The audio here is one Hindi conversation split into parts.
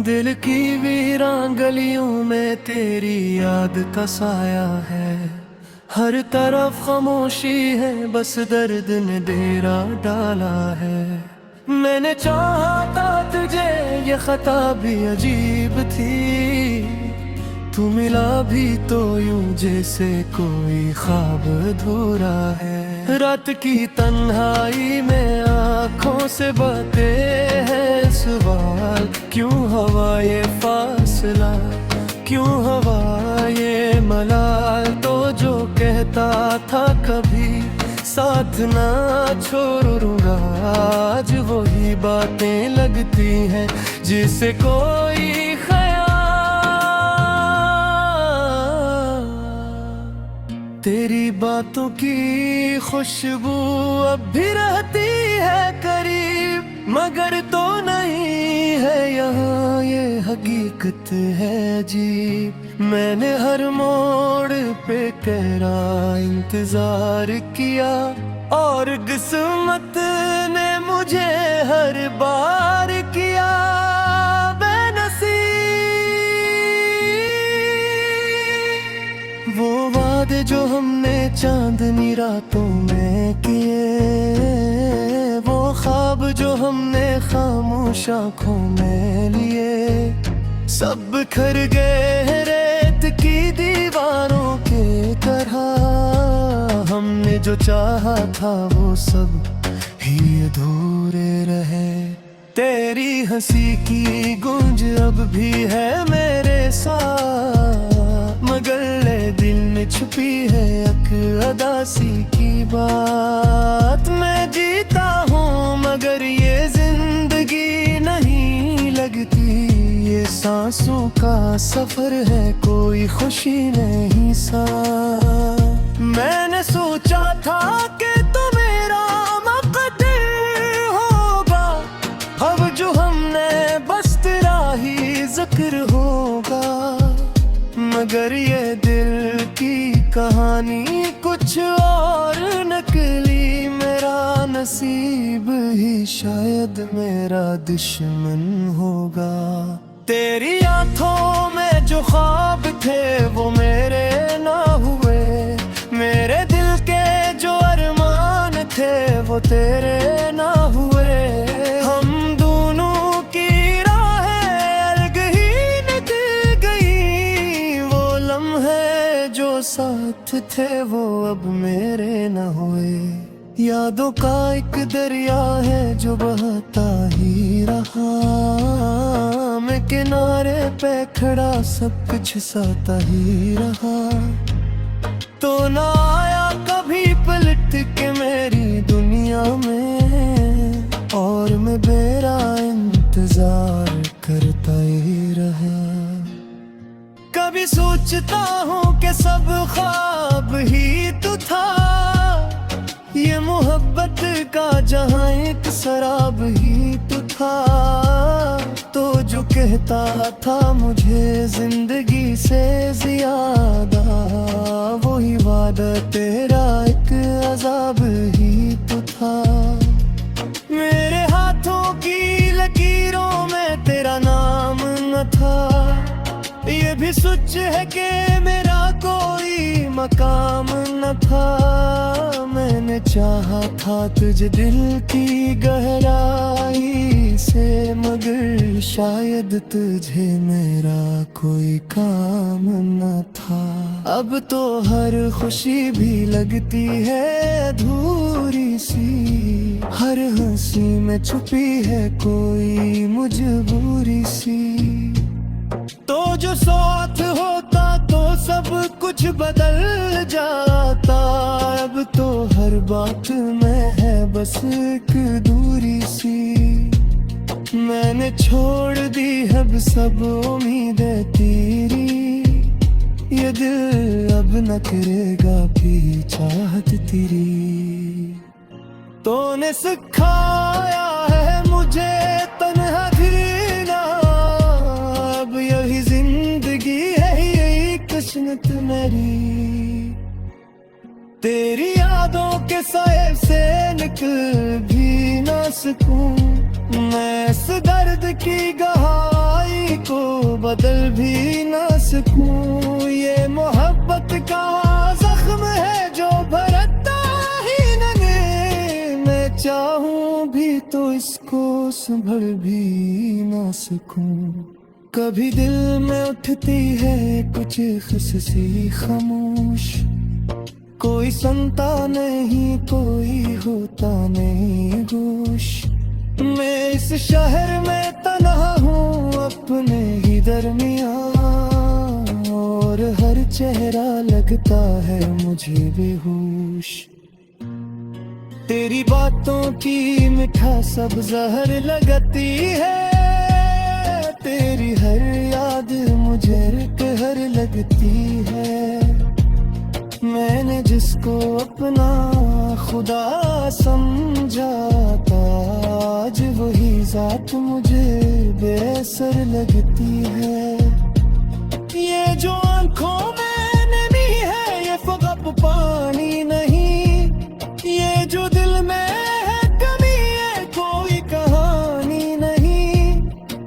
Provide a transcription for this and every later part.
दिल की वीरान गलियों में तेरी याद का साया है। हर तरफ खामोशी है, बस दर्द ने डेरा डाला है। मैंने चाहा था तुझे, ये खता भी अजीब थी। तू मिला भी तो यूं जैसे कोई ख्वाब अधूरा है। रात की तन्हाई में आँखों से बातें हैं सवाल, क्यों हवा ये फासला, क्यों हवा ये मलाल। तो जो कहता था कभी साथ ना छोड़ूंगा, आज वही बातें लगती हैं जिसे कोई तेरी बातों की खुशबू अब भी रहती है करीब, मगर तो नहीं है यहाँ ये हकीकत है अजीब। मैंने हर मोड़ पे तेरा इंतजार किया और किस्मत ने मुझे हर बार किया बेनसीब। वो वादे जो हमने चांदनी रातों में किए, वो ख्वाब जो हमने खामोश आँखों में लिए, सब बिखर गए रेत की दीवारों के तरह। हमने जो चाहा था वो सब ही अधूरे रहे। तेरी हंसी की गूंज अब भी है मेरे साथ, मगर ले दिल में छुपी है एक अदासी की बात। मैं जीता हूँ मगर ये जिंदगी नहीं लगती, ये सांसों का सफर है कोई खुशी नहीं सा। मैंने सोचा था कि तो मेरा मकदर होगा, अब जो हमने बस तेरा ही जिक्र होगा। मगर ये दिल की कहानी कुछ और निकली, मेरा नसीब ही शायद मेरा दुश्मन होगा। तेरी आंखों में जो ख्वाब थे वो मेरे ना हुए, मेरे दिल के जो अरमान थे वो तेरे ना हुए। हम दोनों की राहें अलग ही निकल गई, वो लम्हे जो साथ थे वो अब मेरे ना हुए। यादों का एक दरिया है जो बहता ही रहा, मैं किनारे पे खड़ा सब कुछ साता ही रहा। तो ना आया कभी पलट के मेरी दुनिया में, और मैं बेरा इंतजार करता ही रहा। कभी सोचता हूँ कि सब ख्वाब ही तो था, ये मोहब्बत का जहां एक शराब ही तो था। तो जो कहता था मुझे जिंदगी से ज्यादा, वही वादा तेरा एक अजाब ही तो था। मेरे हाथों की लकीरों में तेरा नाम न था, ये भी सच है कि मेरा कोई मकाम न था। मैंने चाहा था तुझे दिल की गहराई से, मगर शायद तुझे मेरा कोई काम न था। अब तो हर खुशी भी लगती है अधूरी सी, हर हंसी में छुपी है कोई मजबूरी सी। तो जो साथ होता तो सब कुछ बदल जाता, अब तो हर बात में है बस एक दूरी सी। मैंने छोड़ दी अब सब उम्मीदें तेरी, ये दिल अब न करेगा भी चाहत तेरी। तूने सिखाया है मुझे तन्हा जीना, अब यही जिंदगी है यही किस्मत मेरी। तेरी यादों के साए से निकल भी ना सकूं मैं, इस दर्द की गहराई को बदल भी ना सकूं। ये मोहब्बत का जख्म है जो भरता ही नहीं, मैं चाहूं भी तो इसको संभल भी ना सकूं। कभी दिल में उठती है कुछ खुशी खामोश, कोई सुनता नहीं कोई होता नहीं गोश। मैं इस शहर में तन्हा हूँ अपने ही दरमियाँ, और हर चेहरा लगता है मुझे बेहोश। तेरी बातों की मिठास सब जहर लगती है, तेरी हर याद मुझे कहर लगती है। मैंने जिसको अपना खुदा समझा था, आज वही जात मुझे बेअसर लगती है। ये जो आंखों में नमी है ये फकत पानी नहीं, ये जो दिल में है कमी है कोई कहानी नहीं।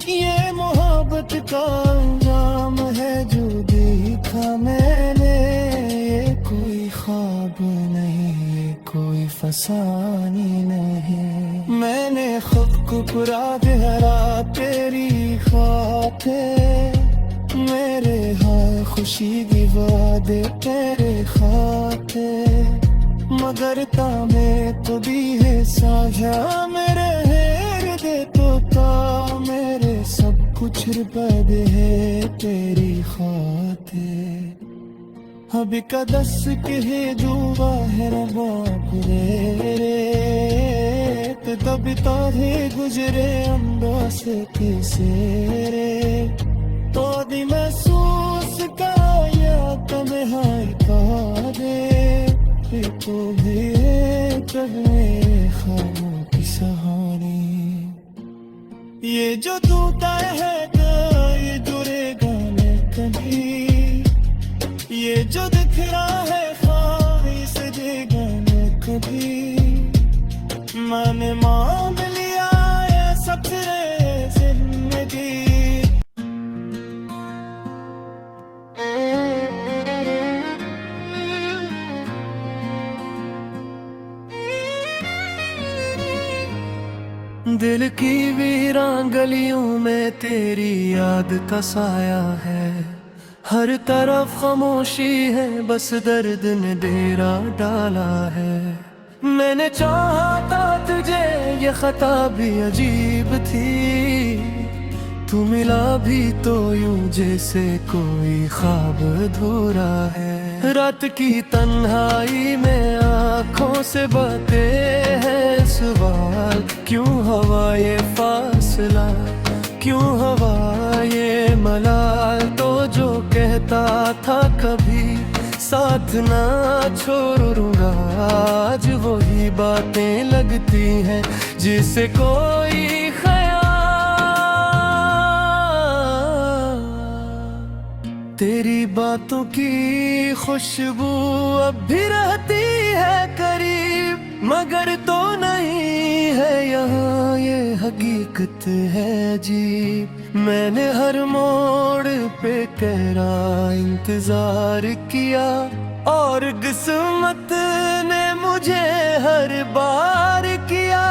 ये मोहब्बत का अंजाम है जो देखा मैंने, ये कोई ख्वाब नहीं ये कोई फसानी नहीं। मैंने खुद को पुरा दिया तेरी खातिर, मेरे हाय खुशी की वादे तेरे खातिर। मगर तामे तो भी है साझा मेरे हेर दे तोता, मेरे सब कुछ रुपए है तेरी खातिर। अभी कदस के जुआ है बाप रे, तो तभी तारे गुजरे अंदास के सेरे। तो दी महसूस का या तन्हाई का दे, तो भी कभी ख्वाबों की सहानी। ये जो टूटा है ये जुड़ेगा न कभी, ये जो दिख रहा है ख्वाहिश सजेगा न कभी। मैंने मान लिया ये सब तेरे जिंदगी। दिल की वीरान गलियों में तेरी याद का साया है, हर तरफ खामोशी है बस दर्द ने डेरा डाला है। मैंने चाहा था तुझे ये खता भी अजीब थी, तू मिला भी तो यूं जैसे कोई ख्वाब अधूरा है। रात की तन्हाई में आँखों से बातें हैं सवाल, क्यों हवा ये फासला, क्यों हवा ये मलाल। तो जो कहता था कभी साथ ना छोड़ूंगा, आज वही बातें लगती हैं जिसे कोई तेरी बातों की खुशबू अब भी रहती है करीब, मगर तो नहीं है यहाँ ये हकीकत है अजीब। मैंने हर मोड़ पे तेरा इंतजार किया, और किस्मत ने मुझे हर बार किया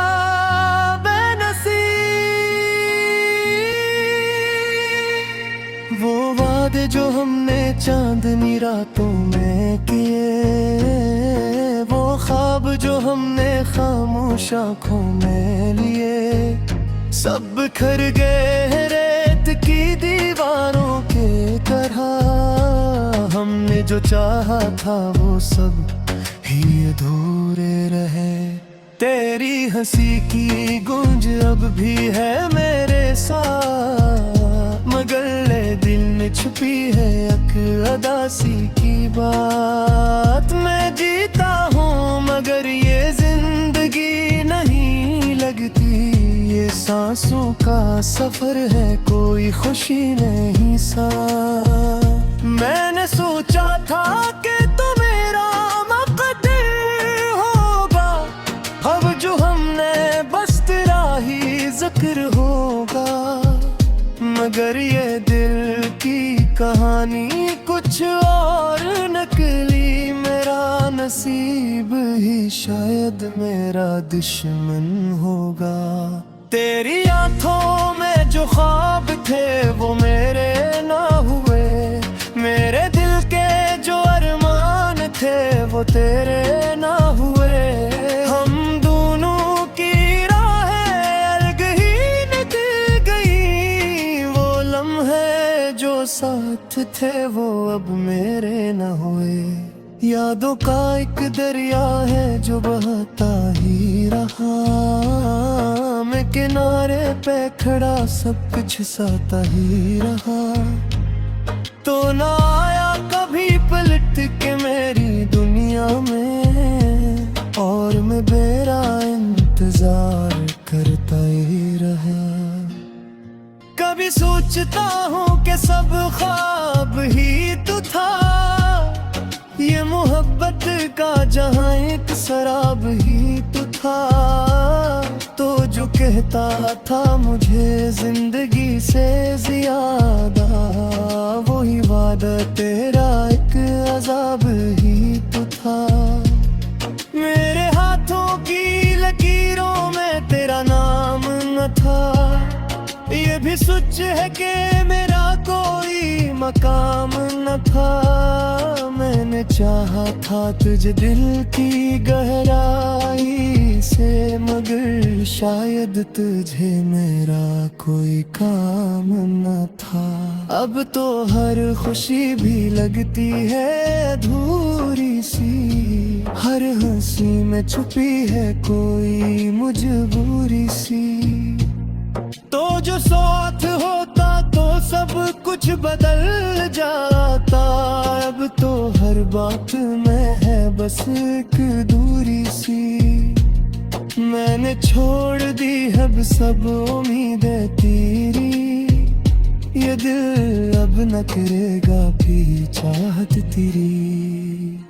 वो वादे जो हमने चांदनी रातों में किए, वो ख्वाब जो हमने खामोश आँखों में लिए, सब बिखर गए रेत की दीवारों के तरह। हमने जो चाहा था वो सब ही अधूरे रहे। तेरी हंसी की गूंज अब भी है मेरे साथ, मगर ले दिल में छुपी है एक अदासी की बात। मैं जीता हूँ मगर ये जिंदगी नहीं लगती, ये सांसों का सफर है कोई खुशी नहीं सा। मैंने सोचा था कि तो मेरा मकदर होगा, अब जो हमने बस तेरा ही जिक्र होगा, मगर ये कुछ और नकली, मेरा नसीब ही शायद मेरा दुश्मन होगा। तेरी आंखों में जो ख्वाब थे वो मेरे ना हुए, मेरे दिल के जो अरमान थे वो तेरे ना हुए। हम दोनों की राहें अलग ही निकल गई, वो लम्हे जो साथ थे वो अब मेरे ना हुए। यादों का एक दरिया है जो बहता ही रहा, मैं किनारे पे खड़ा सब कुछ साता ही रहा। तो ना आया कभी पलट के मेरी दुनिया में, और मैं बेरा इंतजार करता ही रहा। कभी सोचता हूँ कि सब ख्वाब ही तो था, ये मोहब्बत का जहां एक शराब ही तो था। तो जो कहता था मुझे जिंदगी से ज्यादा, वही वादा तेरा एक अजाब ही तो था। मेरे हाथों की लकीरों में तेरा नाम न था, ये भी सच है कि मेरा कोई मकाम न था। मैंने चाहा था तुझे दिल की गहराई से, मगर शायद तुझे मेरा कोई काम न था। अब तो हर खुशी भी लगती है अधूरी सी, हर हंसी में छुपी है कोई मजबूरी सी। तो जो साथ होता तो सब कुछ बदल जाता, अब तो हर बात में है बस एक दूरी सी। मैंने छोड़ दी अब सब उम्मीदें तेरी, ये दिल अब न करेगा भी चाहत तेरी।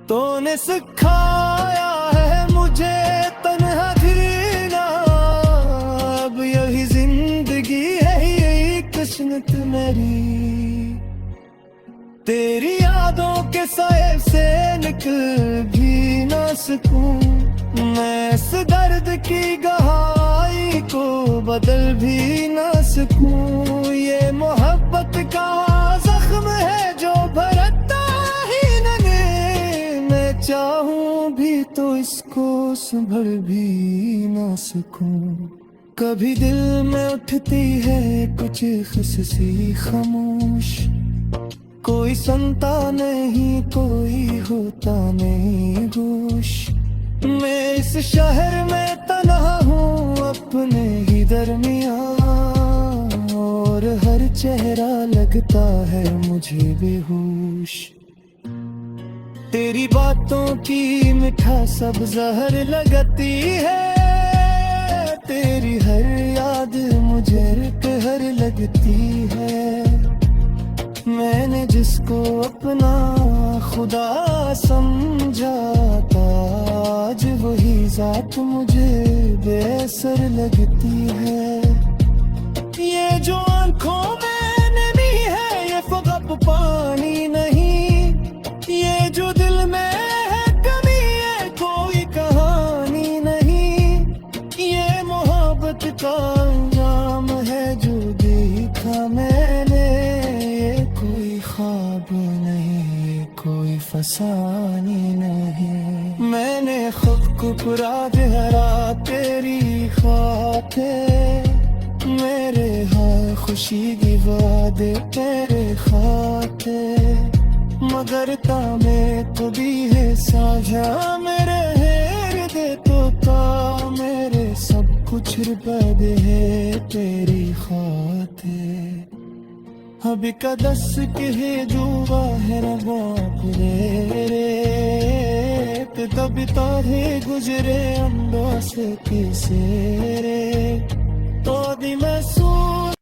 तूने सिखाया है मुझे तन्हा घिरना, अब यही जिंदगी है यही किस्मत मेरी। तेरी यादों के साए से निकल भी ना सकूं, मैं इस दर्द की गहराई को बदल भी ना सकूं। ये मोहब्बत का जख्म है जो भरता ही नहीं, मैं चाहूं भी तो इसको संभल भी ना सकूं। कभी दिल में उठती है कुछ खिस्सी खामोश, कोई सुनता नहीं कोई होता नहीं होश। मैं इस शहर में तन्हा हूँ अपने ही दरमियाँ, और हर चेहरा लगता है मुझे बेहोश। तेरी बातों की मिठास सब जहर लगती है, तेरी हर याद मुझे कहर लगती है। मैंने जिसको अपना खुदा समझा था, आज वही जात मुझे बेअसर लगती है। ये जो आंखों में नमी है ये फकत पानी नहीं, ये जो दिल में है कमी है कोई कहानी नहीं। ये मोहब्बत का अंजाम है जो देखा मैंने, ये कोई ख्वाब नहीं कोई फसानी नहीं। मैंने खुद को पुरा दिया तेरी खातिर, मेरे हाँ खुशी की वादे तेरे खातिर। मगर तामे तो भी है साझा मेरे हृदय तो ता, मेरे सब कुछ रुपए है तेरी खातिर। अभी कदस के है जो है बाप रे, तभी तारे गुजरे अंडा से किसे रे, तो दी मैं सोच।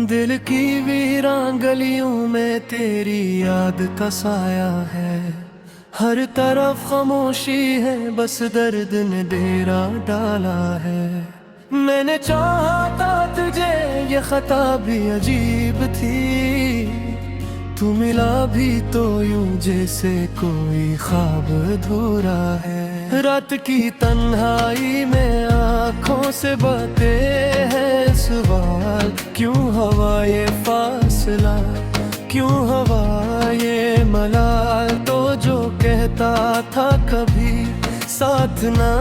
दिल की वीरान गलियों में तेरी याद का साया है, हर तरफ खामोशी है, बस दर्द ने डेरा डाला है। मैंने चाहा था तुझे, ये खता भी अजीब थी। तू मिला भी तो यूं जैसे कोई ख्वाब अधूरा है। रात की तन्हाई में आँखों से बहते हैं सवाल, क्यों हवा ये फासला, क्यों हवा ये मलाल। तो जो कहता था कभी साथ ना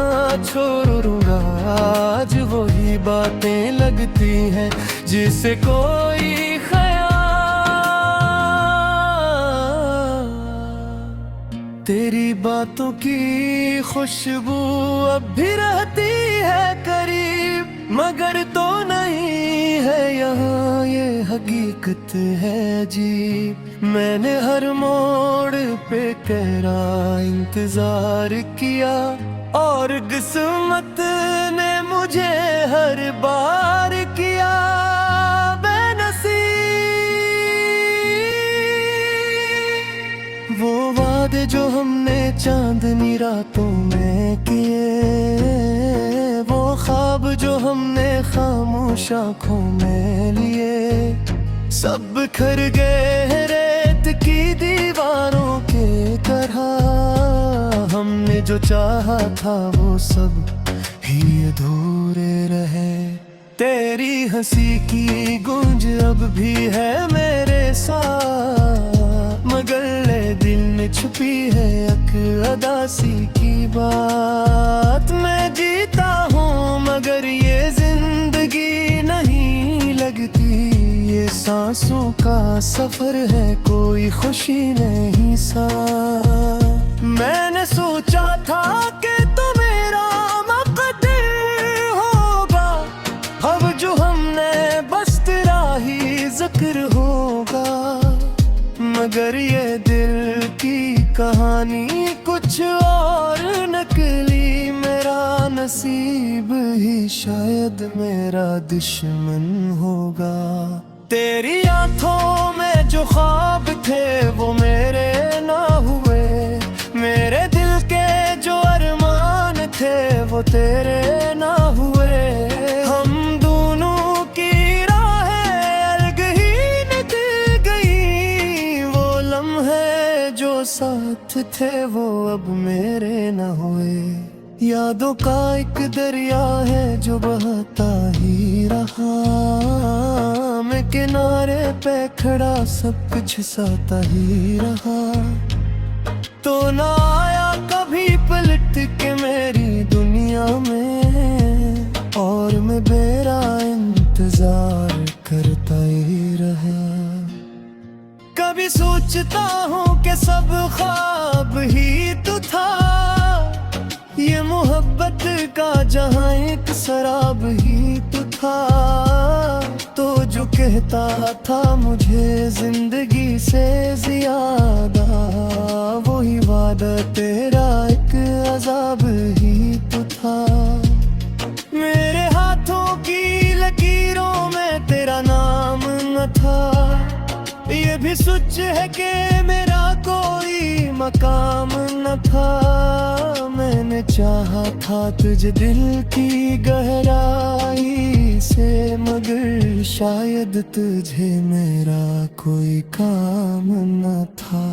छोड़ूंगा, आज वही बातें लगती हैं जिसे कोई तेरी बातों की खुशबू अब भी रहती है करीब, मगर तो नहीं है यहाँ ये हकीकत है जी। मैंने हर मोड़ पे तेरा इंतजार किया, और किस्मत ने मुझे हर बार किया बेनसीब। वो वादे जो हमने चांदनी रातों में किए, वो ख्वाब जो हमने खामोश आँखों में लिए, सब बिखर गए रेत की दीवारों के तरह। हमने जो चाहा था वो सब ही अधूरे रहे। तेरी हंसी की गूंज अब भी है मेरे साथ, मगर ले दिल में छुपी है एक अदासी की बात। मैं जीता हूँ मगर ये जिंदगी नहीं लगती, ये सांसों का सफर है कोई खुशी नहीं सा। मैंने सोचा था कि तो मेरा मकदर होगा, अब जो हमने बस तेरा ही जिक्र होगा। मगर ये दिल की कहानी कुछ और निकली, मेरा नसीब ही शायद मेरा दुश्मन होगा। तेरी आंखों में जो ख्वाब थे वो मेरे ना हुए, मेरे दिल के जो अरमान थे वो तेरे ना हुए। हम दोनों की राहें अलग ही निकल गई, वो लम्हे जो साथ थे वो अब मेरे ना हुए। यादों का एक दरिया है जो बहता ही रहा, मैं किनारे पे खड़ा सब कुछ साता ही रहा। तो ना आया कभी पलट के मेरी दुनिया में, और मैं बेरा इंतजार करता ही रहा। कभी सोचता हूँ कि सब ख्वाब ही तो था, ये मोहब्बत का जहां एक शराब ही तो था। तो जो कहता था मुझे जिंदगी से ज्यादा, वही वादा तेरा एक अजाब ही तो था। मेरे हाथों की लकीरों में तेरा नाम न था, ये भी सच है कि मेरा कोई मकाम न था। मैंने चाहा था तुझे दिल की गहराई से, मगर शायद तुझे मेरा कोई काम न था।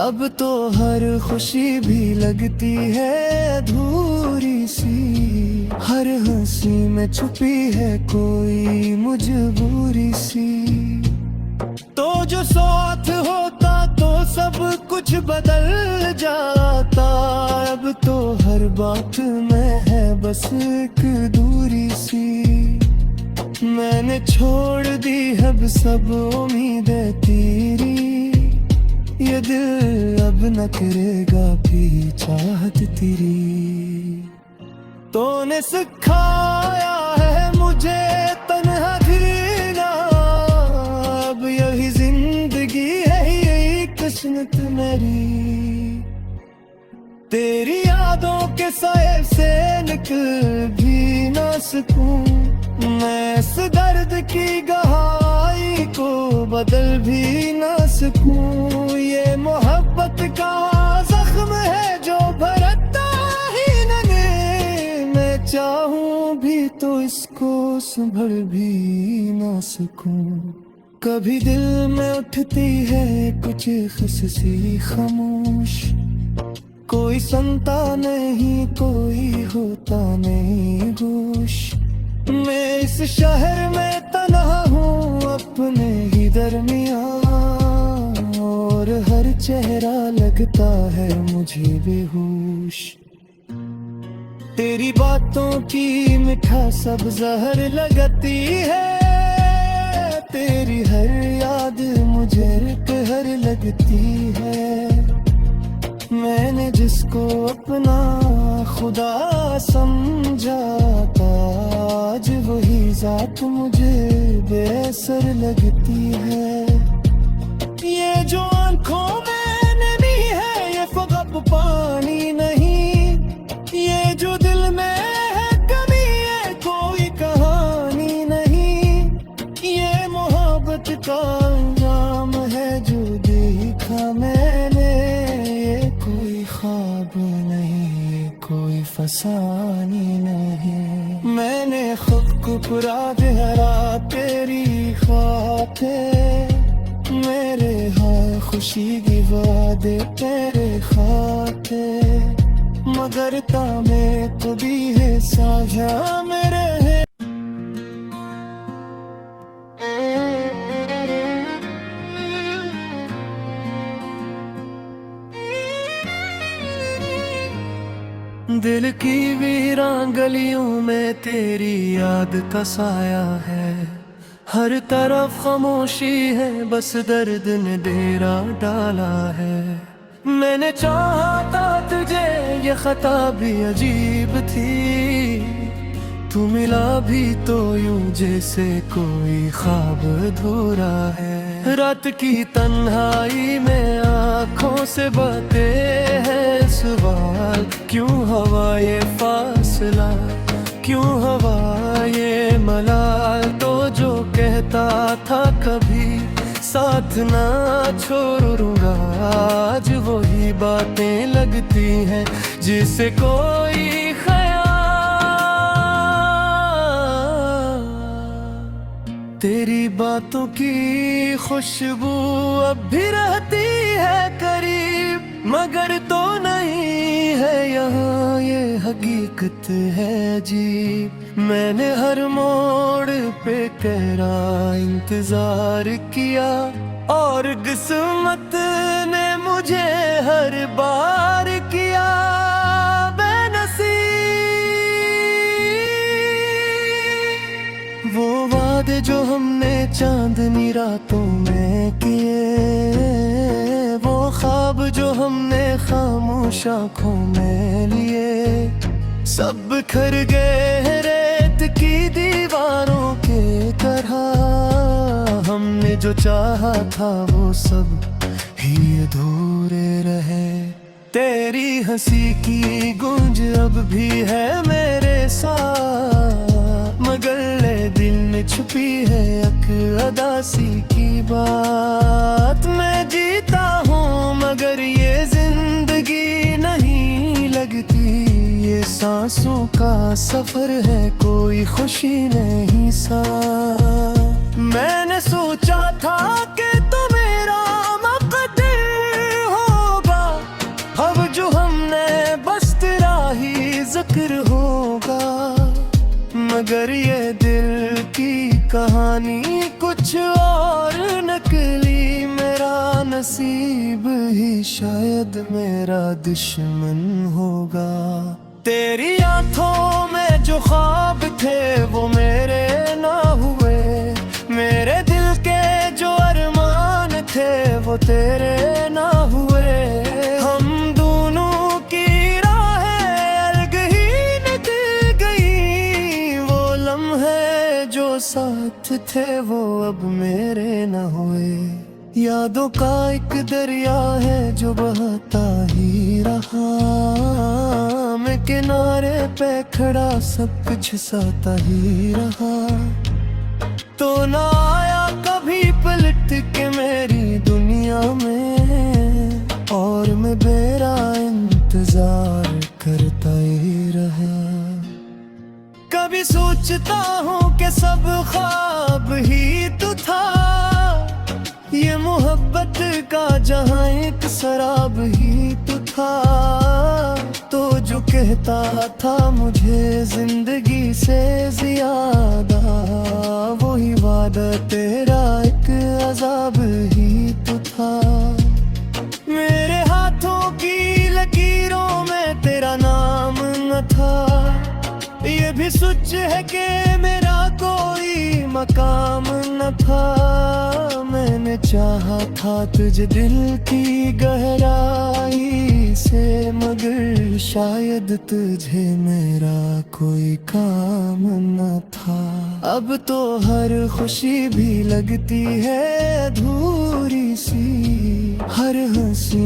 अब तो हर खुशी भी लगती है अधूरी सी, हर हंसी में छुपी है कोई मजबूरी सी। तो जो साथ होता तो सब कुछ बदल जाता, अब तो हर बात में है बस एक दूरी सी। मैंने छोड़ दी अब सब उम्मीदें तेरी, ये दिल अब न करेगा भी चाहत तेरी। तूने सिखाया है मुझे तन्हा जीना, अब यही जिंदगी है यही किस्मत मेरी। तेरी यादों के साए से निकल भी ना सकूं, मैं इस दर्द की गहराई को बदल भी ना सकूं। ये मोहब्बत का जख्म है भी तो इसको संभल भी ना सकूं। कभी दिल में उठती है कुछ खिस्सी खामोश, कोई सुनता नहीं कोई होता नहीं होश। मैं इस शहर में तन्हा हूँ अपने ही दरमियाँ, और हर चेहरा लगता है मुझे बेहोश। तेरी बातों की मिठास सब जहर लगती है, तेरी हर याद मुझे कहर लगती है। मैंने जिसको अपना खुदा समझा था, आज वही जात मुझे बेअसर लगती है। ये जो आंखों में नमी है ये फकत पानी नहीं, ये जो दिल में है कमी है कोई कहानी नहीं। ये मोहब्बत का अंजाम है जो देखा मैंने, ये कोई ख्वाब नहीं ये कोई फसानी नहीं। मैंने खुद को पुरा दिया तेरी खातिर, मेरे हाँ खुशी की वादे तेरे खातिर, मगर तामे तो भी है साझा मेरे है। दिल की वीरान गलियों में तेरी याद का साया है, हर तरफ खामोशी है बस दर्द ने डेरा डाला है। मैंने चाहा था तुझे ये खता भी अजीब थी, तू मिला भी तो यूं जैसे कोई ख्वाब अधूरा है। रात की तन्हाई में आँखों से बातें हैं सवाल, क्यों हवा ये फासला क्यों हवा ये मलाल। तो जो कहता था कभी साथ ना छोड़ूंगा, आज वही बातें लगती हैं जिसे कोई ख्याल। तेरी बातों की खुशबू अब भी रहती है करीब, मगर तो नहीं है यहाँ ये हकीकत है जी। मैंने हर मोड़ पे तेरा इंतजार किया, और किस्मत ने मुझे हर बार किया बेनसीब। वो वादे जो हमने चांदनी रातों में किए, वो ख्वाब जो हमने खामोश आँखों में लिए, सब बिखर गए रेत की दीवारों के तरह। हमने जो चाहा था वो सब ही अधूरे रहे। तेरी हंसी की गूंज अब भी है मेरे साथ, मगर ले दिल में छुपी है एक अदासी की बात। मैं जीता हूँ मगर ये जिंदगी नहीं लगती, ये सांसों का सफर है कोई खुशी नहीं सा। मैंने सोचा था कि तो मेरा मकदर होगा, अब जो हमने बस तेरा ही जिक्र होगा। मगर ये दिल की कहानी कुछ और निकली, मेरा नसीब ही शायद मेरा दुश्मन होगा। तेरी आंखों में जो ख्वाब थे वो मेरे ना हुए, मेरे दिल के जो अरमान थे वो तेरे ना हुए। हम दोनों की राहें अलग ही निकल गई, वो लम्हे जो साथ थे वो अब मेरे ना हुए। यादों का एक दरिया है जो बहता ही रहा, मैं किनारे पे खड़ा सब कुछ साता ही रहा। तो ना आया कभी पलट के मेरी दुनिया में, और मैं बेरा इंतजार करता ही रहा। कभी कभी सोचता हूँ कि सब ख्वाब ही तो था, ये मोहब्बत का जहां एक शराब ही तो था। तो जो कहता था मुझे जिंदगी से ज्यादा, वही वादा तेरा एक अजाब ही तो था। मेरे हाथों की लकीरों में तेरा नाम न था, ये भी सच है कि मेरा कोई मकाम न था। मैंने चाहा था तुझे दिल की गहराई से, मगर शायद तुझे मेरा कोई काम न था। अब तो हर खुशी भी लगती है अधूरी सी, हर हंसी